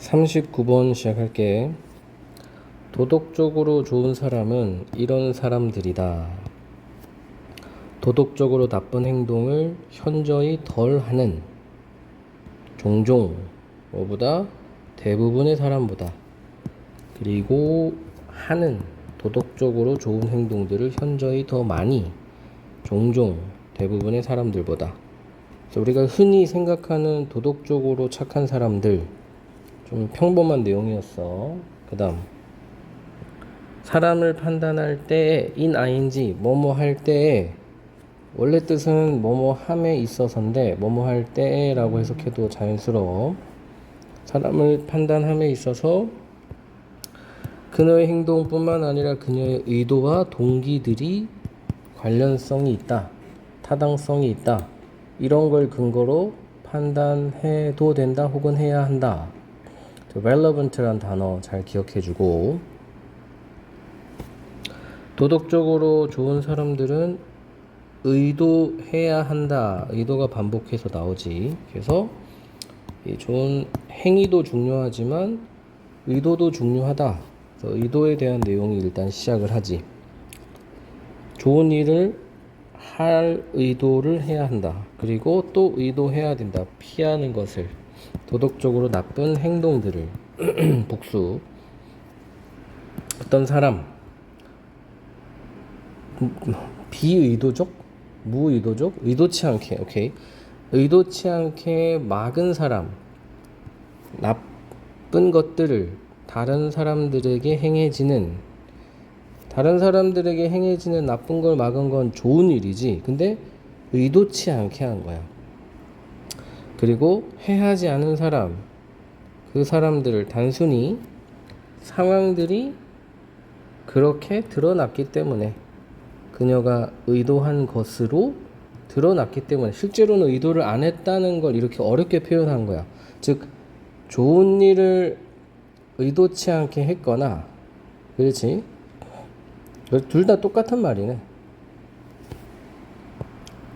39번 시작할게. 도덕적으로 좋은 사람은 이런 사람들이다. 도덕적으로 나쁜 행동을 현저히 덜 하는, 종종, 뭐보다? 대부분의 사람보다. 그리고 하는, 도덕적으로 좋은 행동들을 현저히 더 많이, 종종, 대부분의 사람들보다. 그래서 우리가 흔히 생각하는 도덕적으로 착한 사람들, 좀 평범한 내용이었어. 그 다음, 사람을 판단할 때 ing 뭐뭐 할 때에, 원래 뜻은 뭐뭐 함에 있어서인데 뭐뭐 할 때라고 해석해도 자연스러워. 사람을 판단함에 있어서 그녀의 행동뿐만 아니라 그녀의 의도와 동기들이 관련성이 있다, 타당성이 있다, 이런 걸 근거로 판단해도 된다 혹은 해야 한다. relevant란 단어 잘 기억해주고, 도덕적으로 좋은 사람들은 의도해야 한다. 의도가 반복해서 나오지. 그래서 이 좋은 행위도 중요하지만 의도도 중요하다. 그래서 의도에 대한 내용이 일단 시작을 하지. 좋은 일을 할 의도를 해야 한다. 그리고 또 의도해야 된다. 피하는 것을. 도덕적으로 나쁜 행동들을 복수. 어떤 사람, 비의도적, 무의도적, 의도치 않게, 오케이, 의도치 않게 막은 사람, 나쁜 것들을 다른 사람들에게 행해지는 나쁜 걸 막은 건 좋은 일이지. 근데 의도치 않게 한 거야. 그리고 해하지 않은 사람, 그 사람들을 단순히 상황들이 그렇게 드러났기 때문에, 그녀가 의도한 것으로 드러났기 때문에, 실제로는 의도를 안 했다는 걸 이렇게 어렵게 표현한 거야. 즉, 좋은 일을 의도치 않게 했거나, 그렇지? 둘 다 똑같은 말이네.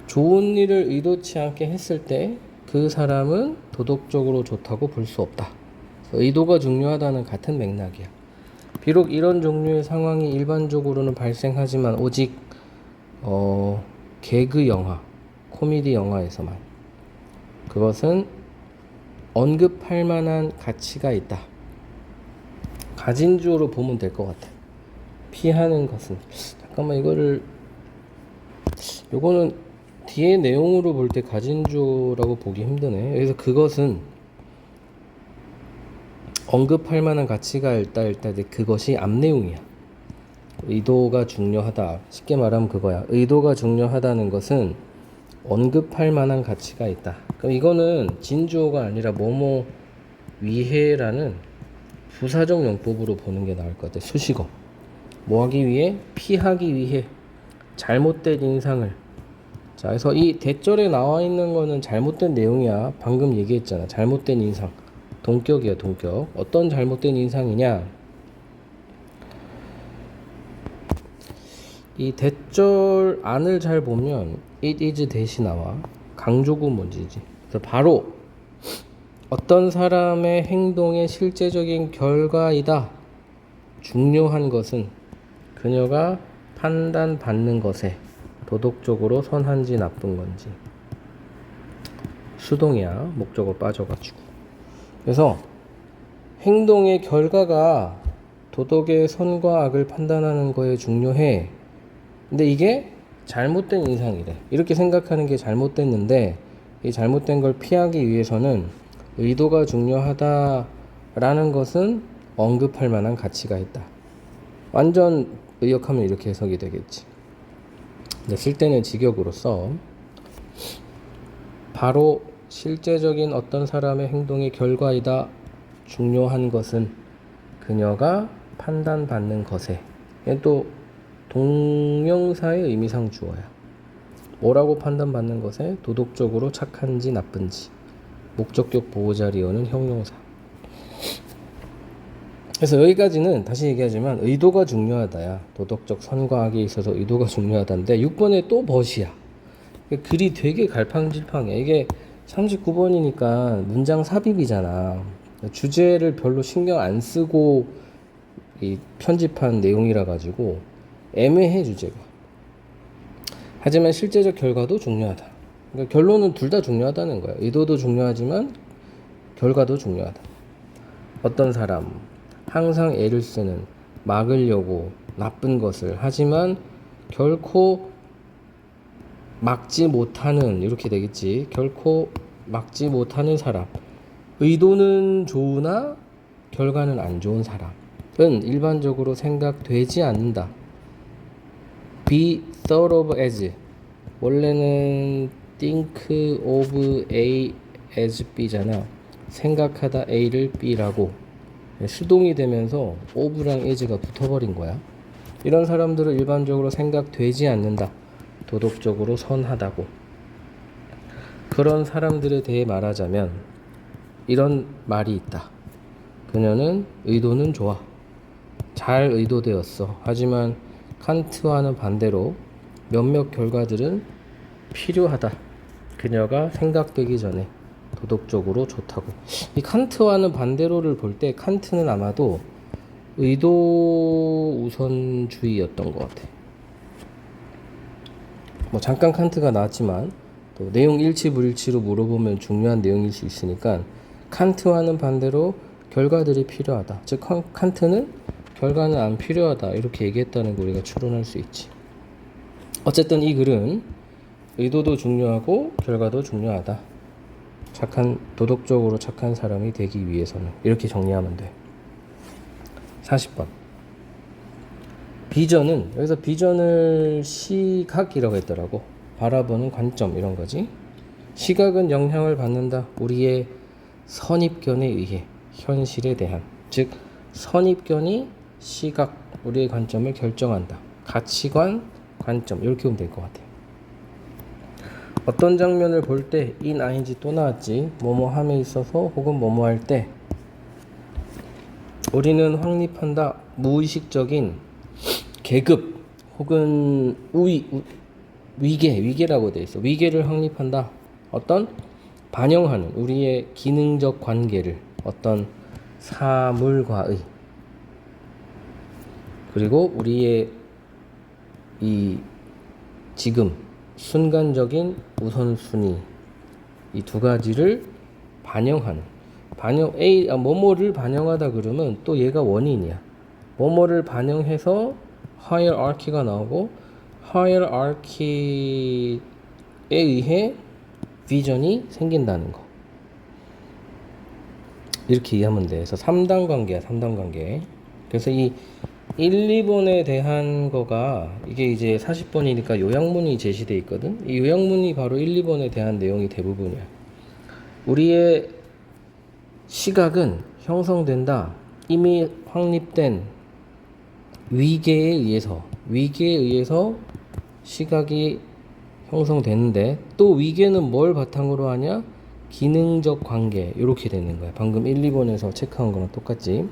좋은 일을 의도치 않게 했을 때 그 사람은 도덕적으로 좋다고 볼 수 없다. 의도가 중요하다는 같은 맥락이야. 비록 이런 종류의 상황이 일반적으로는 발생하지만 오직 개그 영화, 코미디 영화에서만. 그것은 언급할 만한 가치가 있다. 가진주어로 보면 될 것 같아. 피하는 것은, 잠깐만, 요거는 뒤에 내용으로 볼 때 가진주어라고 보기 힘드네. 그래서 그것은 언급할 만한 가치가 있다 그것이 앞내용이야. 의도가 중요하다. 쉽게 말하면 그거야. 의도가 중요하다는 것은 언급할 만한 가치가 있다. 그럼 이거는 진주어가 아니라 뭐뭐 위해라는 부사적 용법으로 보는 게 나을 것 같아. 수식어. 뭐 하기 위해? 피하기 위해. 잘못된 인상을. 자, 그래서 이 대절에 나와 있는 거는 잘못된 내용이야. 방금 얘기했잖아. 잘못된 인상. 동격이야, 동격. 어떤 잘못된 인상이냐? 이 대절 안을 잘 보면 it is 대시 나와. 강조구 문제지. 그래서 바로 어떤 사람의 행동의 실제적인 결과이다. 중요한 것은 그녀가 판단받는 것에 도덕적으로 선한지 나쁜 건지. 수동이야. 목적어 빠져가지고. 그래서 행동의 결과가 도덕의 선과 악을 판단하는 거에 중요해. 근데 이게 잘못된 인상이래. 이렇게 생각하는 게 잘못됐는데, 이 잘못된 걸 피하기 위해서는 의도가 중요하다라는 것은 언급할 만한 가치가 있다. 완전 의역하면 이렇게 해석이 되겠지. 근데 쓸 때는 직역으로 써. 바로 실제적인 어떤 사람의 행동의 결과이다. 중요한 것은 그녀가 판단받는 것에. 또 동명사의 의미상 주어야. 뭐라고 판단받는 것에? 도덕적으로 착한지 나쁜지. 목적격 보호자리어는 형용사. 그래서 여기까지는 다시 얘기하지만 의도가 중요하다야. 도덕적 선과 악에 있어서 의도가 중요하다인데 6번에 또 벗이야. 글이 되게 갈팡질팡해. 이게 39번이니까 문장 삽입이잖아. 주제를 별로 신경 안 쓰고 이 편집한 내용이라 가지고 애매해 주제가. 하지만 실제적 결과도 중요하다. 그러니까 결론은 둘 다 중요하다는 거야. 의도도 중요하지만 결과도 중요하다. 어떤 사람 항상 애를 쓰는 막으려고 나쁜 것을 하지만 결코 막지 못하는 이렇게 되겠지. 결코 막지 못하는 사람. 의도는 좋으나 결과는 안 좋은 사람은 일반적으로 생각되지 않는다. be thought of as 원래는 think of A as B잖아. 생각하다 A를 B라고 수동이 되면서 of랑 as가 붙어버린 거야. 이런 사람들은 일반적으로 생각되지 않는다. 도덕적으로 선하다고. 그런 사람들에 대해 말하자면 이런 말이 있다. 그녀는 의도는 좋아. 잘 의도되었어. 하지만 칸트와는 반대로 몇몇 결과들은 필요하다. 그녀가 생각되기 전에 도덕적으로 좋다고. 이 칸트와는 반대로를 볼 때 칸트는 아마도 의도 우선주의였던 것 같아. 뭐 잠깐 칸트가 나왔지만 또 내용 일치 불일치로 물어보면 중요한 내용일 수 있으니까 칸트와는 반대로 결과들이 필요하다. 즉 칸트는 결과는 안 필요하다 이렇게 얘기했다는 거 우리가 추론할 수 있지. 어쨌든 이 글은 의도도 중요하고 결과도 중요하다. 도덕적으로 착한 사람이 되기 위해서는 이렇게 정리하면 돼. 40번 비전은 여기서 비전을 시각이라고 했더라고. 바라보는 관점 이런 거지. 시각은 영향을 받는다. 우리의 선입견에 의해 현실에 대한 즉 선입견이 시각 우리의 관점을 결정한다. 가치관 관점 이렇게 보면 될 것 같아요. 어떤 장면을 볼 때 in ing 또 나왔지. 뭐뭐함에 있어서 혹은 뭐뭐할 때 우리는 확립한다. 무의식적인 계급 혹은 위계라고 돼 있어. 위계를 확립한다. 어떤 반영하는 우리의 기능적 관계를 어떤 사물과의 그리고 우리의 이 지금 순간적인 우선순위 이 두 가지를 반영하는 뭐뭐를 반영하다 그러면 또 얘가 원인이야. 뭐뭐를 반영해서 hierarchy가 나오고 hierarchy에 의해 비전이 생긴다는 거. 이렇게 이해하면 돼. 그래서 3단 관계야. 3단 관계. 그래서 이 1, 2번에 대한 거가 이게 이제 40번이니까 요약문이 제시되어 있거든. 이 요약문이 바로 1, 2번에 대한 내용이 대부분이야. 우리의 시각은 형성된다. 이미 확립된 위계에 의해서 시각이 형성되는데 또 위계는 뭘 바탕으로 하냐? 기능적 관계 이렇게 되는 거야. 방금 1, 2번에서 체크한 거랑 똑같지.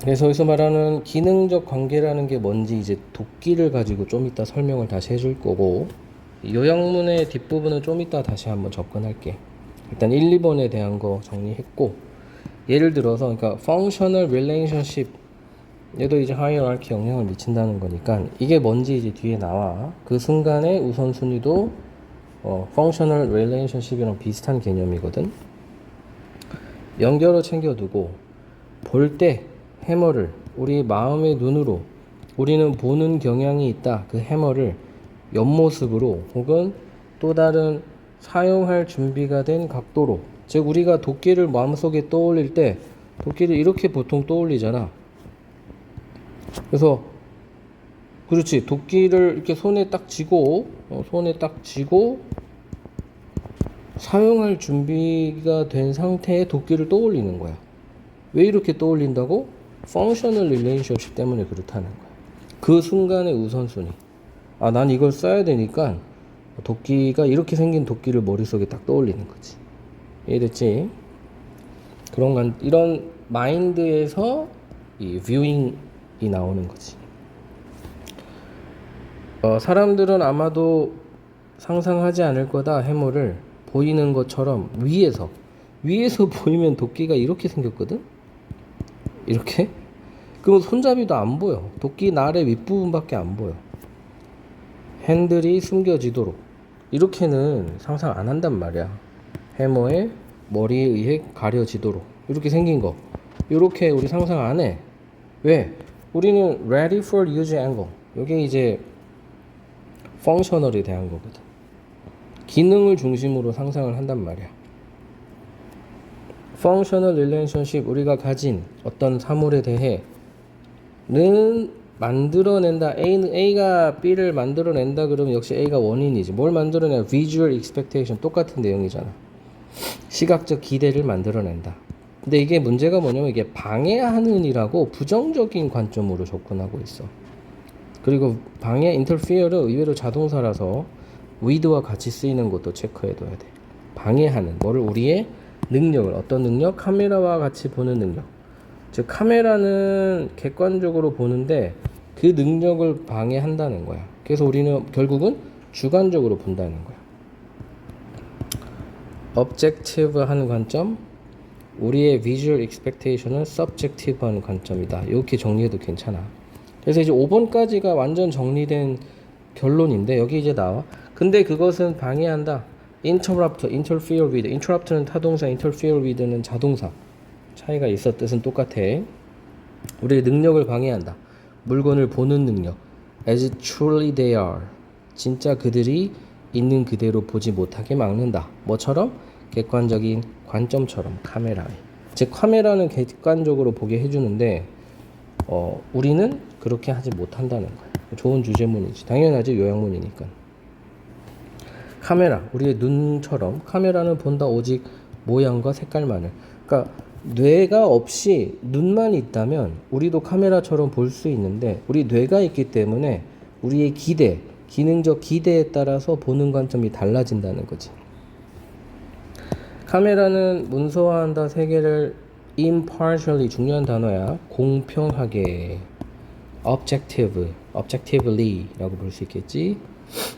그래서 여기서 말하는 기능적 관계라는 게 뭔지 이제 도끼를 가지고 좀 이따 설명을 다시 해줄 거고 요약문의 뒷부분은 좀 이따 다시 한번 접근할게. 일단 1, 2번에 대한 거 정리했고 예를 들어서 그러니까 functional relationship 얘도 이제 hierarchy 영향을 미친다는 거니까 이게 뭔지 이제 뒤에 나와. 그 순간의 우선순위도 functional relationship이랑 비슷한 개념이거든. 연결어 챙겨두고 볼 때 해머를 우리 마음의 눈으로 우리는 보는 경향이 있다. 그 해머를 옆모습으로 혹은 또 다른 사용할 준비가 된 각도로 즉 우리가 도끼를 마음속에 떠올릴 때 도끼를 이렇게 보통 떠올리잖아. 그래서 그렇지 도끼를 이렇게 손에 딱 쥐고 사용할 준비가 된 상태의 도끼를 떠올리는 거야. 왜 이렇게 떠올린다고? Functional Relationship 때문에 그렇다는 거야. 그 순간의 우선순위. 아, 난 이걸 써야 되니까 도끼가 이렇게 생긴 도끼를 머릿속에 딱 떠올리는 거지. 이해됐지? 이런 마인드에서 이 뷰잉이 나오는 거지. 사람들은 아마도 상상하지 않을 거다. 해머를 보이는 것처럼 위에서 위에서 보이면 도끼가 이렇게 생겼거든? 이렇게? 그럼 손잡이도 안 보여. 도끼 날의 윗부분밖에 안 보여. 핸들이 숨겨지도록. 이렇게는 상상 안 한단 말이야. 해머의 머리에 의해 가려지도록. 이렇게 생긴 거. 이렇게 우리 상상 안 해. 왜? 우리는 ready for use angle. 이게 이제 펑셔널에 대한 거거든. 기능을 중심으로 상상을 한단 말이야. functional relationship, 우리가 가진 어떤 사물에 대해는 만들어낸다. A가 B를 만들어낸다 그러면 역시 A가 원인이지. 뭘 만들어내? visual expectation, 똑같은 내용이잖아. 시각적 기대를 만들어낸다. 근데 이게 문제가 뭐냐면 이게 방해하는 이라고 부정적인 관점으로 접근하고 있어. 그리고 방해, interfere는 의외로 자동사라서 with와 같이 쓰이는 것도 체크해둬야 돼. 방해하는, 뭐를, 우리의 능력을, 어떤 능력? 카메라와 같이 보는 능력. 즉 카메라는 객관적으로 보는데 그 능력을 방해한다는 거야. 그래서 우리는 결국은 주관적으로 본다는 거야. objective 하는 관점, 우리의 visual expectation은 subjective 하는 관점이다. 이렇게 정리해도 괜찮아. 그래서 이제 5번까지가 완전 정리된 결론인데 여기 이제 나와. 근데 그것은 방해한다. interrupt, interfere with. interrupt는 타동사, interfere with는 자동사. 차이가 있어. 뜻은 똑같아. 우리의 능력을 방해한다. 물건을 보는 능력. as truly they are. 진짜 그들이 있는 그대로 보지 못하게 막는다. 뭐처럼? 객관적인 관점처럼, 카메라에. 즉 카메라는 객관적으로 보게 해주는데 우리는 그렇게 하지 못한다는 거야. 좋은 주제문이지. 당연하지, 요약문이니까. 카메라, 우리의 눈처럼 카메라는 본다 오직 모양과 색깔만을. 그러니까 뇌가 없이 눈만 있다면 우리도 카메라처럼 볼 수 있는데 우리 뇌가 있기 때문에 우리의 기대, 기능적 기대에 따라서 보는 관점이 달라진다는 거지. 카메라는 문서화한다. 세계를 impartially, 중요한 단어야. 공평하게. objectively 라고 볼 수 있겠지.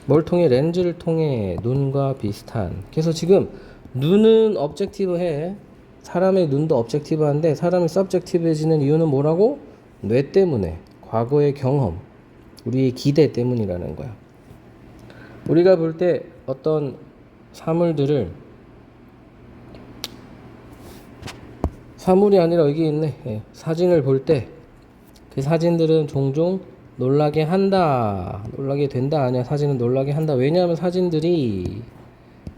뭘 통해? 렌즈를 통해. 눈과 비슷한. 그래서 지금 눈은 objective해. 사람의 눈도 objective한데 사람이 subjective해지는 이유는 뭐라고? 뇌 때문에. 과거의 경험, 우리의 기대 때문이라는 거야. 우리가 볼 때 어떤 사물들을, 사물이 아니라 여기 있네. 사진을 볼 때 그 사진들은 종종 놀라게 한다. 놀라게 된다. 아니야. 사진은 놀라게 한다. 왜냐하면 사진들이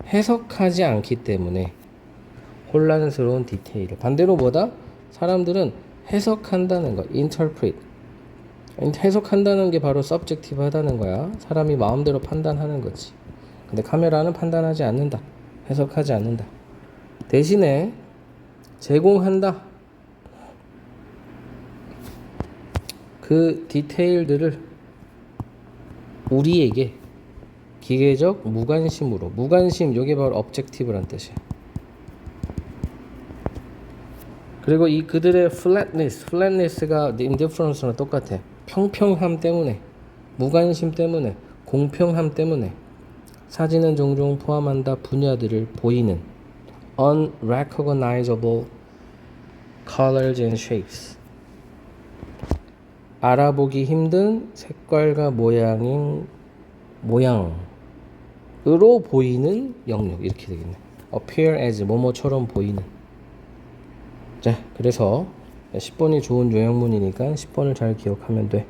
해석하지 않기 때문에. 혼란스러운 디테일. 반대로 뭐다? 사람들은 해석한다는 거. interpret. 해석한다는 게 바로 subjective 하다는 거야. 사람이 마음대로 판단하는 거지. 근데 카메라는 판단하지 않는다. 해석하지 않는다. 대신에 제공한다. 그 디테일들을 우리에게 기계적 무관심으로. 무관심, 이게 바로 objective란 뜻이야. 그리고 이 그들의 flatness가 indifference랑 똑같아. 평평함 때문에, 무관심 때문에, 공평함 때문에 사진은 종종 포함한다. 분야들을 보이는 unrecognizable colors and shapes. 알아보기 힘든 색깔과 모양으로 보이는 영역. 이렇게 되겠네. appear as, 뭐뭐처럼 보이는. 자, 그래서 10번이 좋은 요약문이니까 10번을 잘 기억하면 돼.